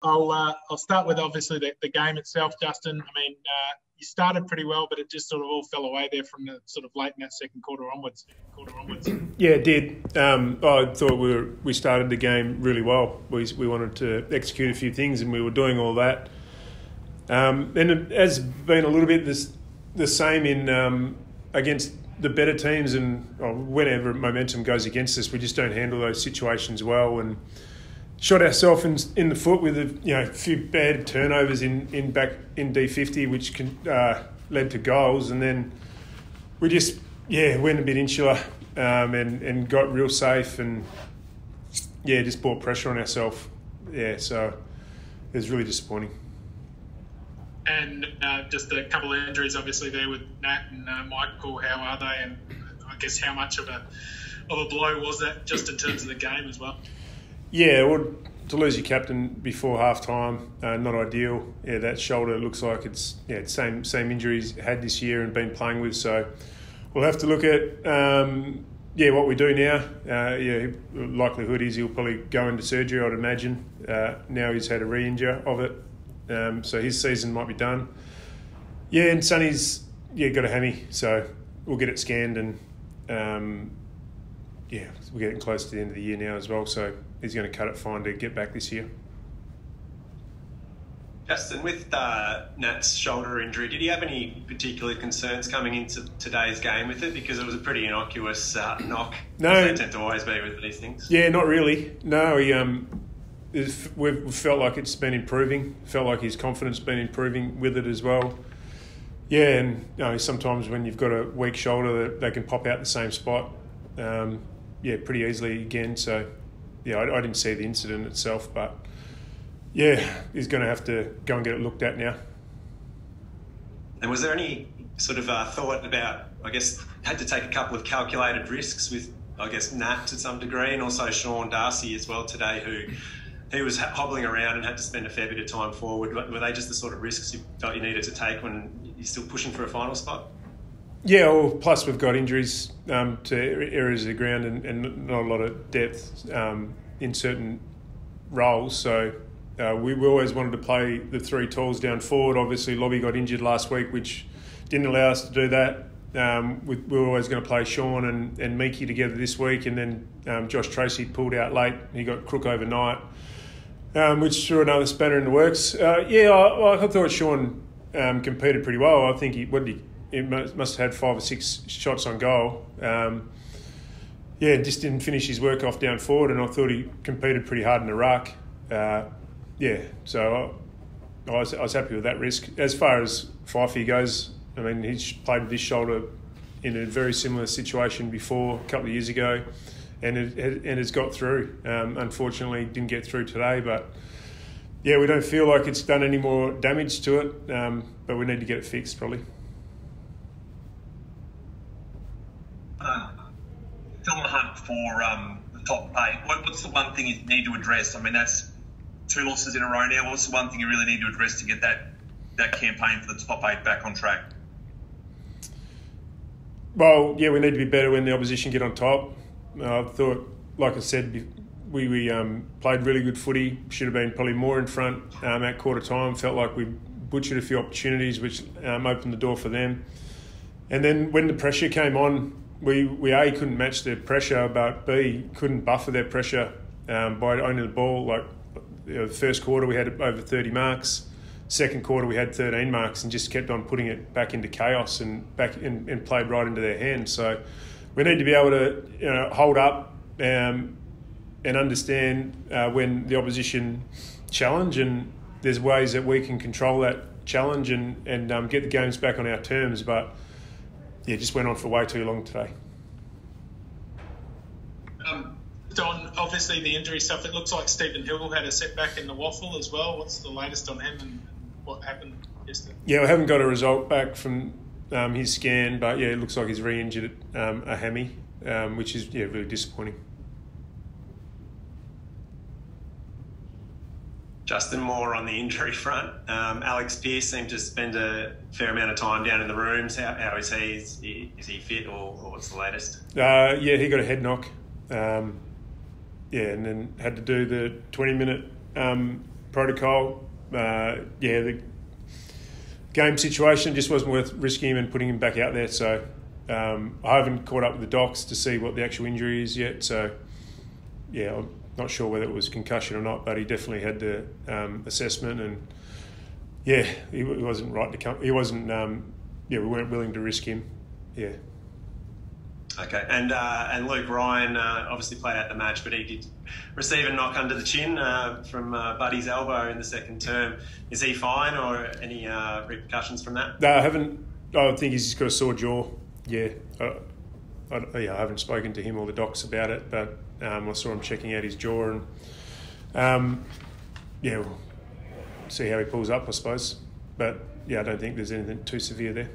I'll start with obviously the game itself, Justin. I mean, you started pretty well, but it just sort of all fell away there from the sort of late in that second quarter onwards. Yeah, it did. I thought we started the game really well. We wanted to execute a few things, and we were doing all that. And it has been a little bit the same in against the better teams, and whenever momentum goes against us, we just don't handle those situations well, and shot ourselves in the foot with a few bad turnovers in D50, which led to goals, and then we just went a bit insular and got real safe, and just brought pressure on ourselves. So it was really disappointing. And just a couple of injuries, obviously, there with Nat and Michael. How are they? And I guess how much of a blow was that, just in terms of the game as well? Yeah, well, to lose your captain before half time, not ideal. Yeah, that shoulder looks like it's same injuries had this year and been playing with. So we'll have to look at what we do now. Likelihood is he'll probably go into surgery, I'd imagine. Now he's had a re-injure of it, so his season might be done. Yeah, and Sonny's got a hammy, so we'll get it scanned, and we're getting close to the end of the year now as well. So he's going to cut it fine to get back this year. Justin, with Nat's shoulder injury, did he have any particular concerns coming into today's game with it? Because it was a pretty innocuous knock. No. As they tend to always be with these things. Yeah, not really. No, we've felt like it's been improving. Felt like his confidence been improving with it as well. Yeah, and sometimes when you've got a weak shoulder, they can pop out the same spot. Pretty easily again. So, I didn't see the incident itself, but he's going to have to go and get it looked at now. And was there any sort of thought about, had to take a couple of calculated risks with, Nat to some degree, and also Sean Darcy as well today, who he was hobbling around and had to spend a fair bit of time forward. Were they just the sort of risks you felt you needed to take when you're still pushing for a final spot? Yeah, well, plus we've got injuries to areas of the ground and not a lot of depth in certain roles. So we always wanted to play the three talls down forward. Obviously, Lobby got injured last week, which didn't allow us to do that. We were always going to play Sean and Meeky together this week, and then Josh Tracy pulled out late. He got crook overnight, which threw another spanner in the works. I thought Sean competed pretty well. I think he must have had 5 or 6 shots on goal. Just didn't finish his work off down forward, and I thought he competed pretty hard in the ruck. So I was happy with that risk. As far as Fifey goes, I mean, he's played with his shoulder in a very similar situation before, a couple of years ago, and it's got through. Unfortunately, didn't get through today, but we don't feel like it's done any more damage to it, but we need to get it fixed probably. Still on the hunt for the top 8. What's the one thing you need to address? I mean, that's 2 losses in a row now. What's the one thing you really need to address to get that campaign for the top 8 back on track? Well, we need to be better when the opposition get on top. I thought, like I said, we played really good footy. Should have been probably more in front at quarter time. Felt like we butchered a few opportunities, which opened the door for them. And then when the pressure came on, we A, couldn't match their pressure, but B, couldn't buffer their pressure by owning the ball. Like the first quarter, we had over 30 marks. Second quarter, we had 13 marks and just kept on putting it back into chaos and played right into their hands. So we need to be able to hold up and understand when the opposition challenge, and there's ways that we can control that challenge and get the games back on our terms. But it just went on for way too long today. Don, obviously the injury stuff, it looks like Stephen Hill had a setback in the waffle as well. What's the latest on him and what happened yesterday? Yeah, we haven't got a result back from his scan, but it looks like he's re-injured a hammy, which is really disappointing. Justin, more on the injury front. Alex Pearce seemed to spend a fair amount of time down in the rooms. How is he? Is he fit, or what's the latest? He got a head knock. And then had to do the 20-minute protocol. The game situation just wasn't worth risking him and putting him back out there. So I haven't caught up with the docs to see what the actual injury is yet. So I'm not sure whether it was concussion or not, but he definitely had the assessment, and he wasn't right to come. He wasn't. We weren't willing to risk him. Yeah. Okay, and Luke Ryan obviously played out the match, but he did receive a knock under the chin from Buddy's elbow in the second term. Is he fine, or any repercussions from that? No, I haven't. I think he's just got a sore jaw. Yeah, I haven't spoken to him or the docs about it, but I saw him checking out his jaw, and we'll see how he pulls up, I suppose. But I don't think there's anything too severe there.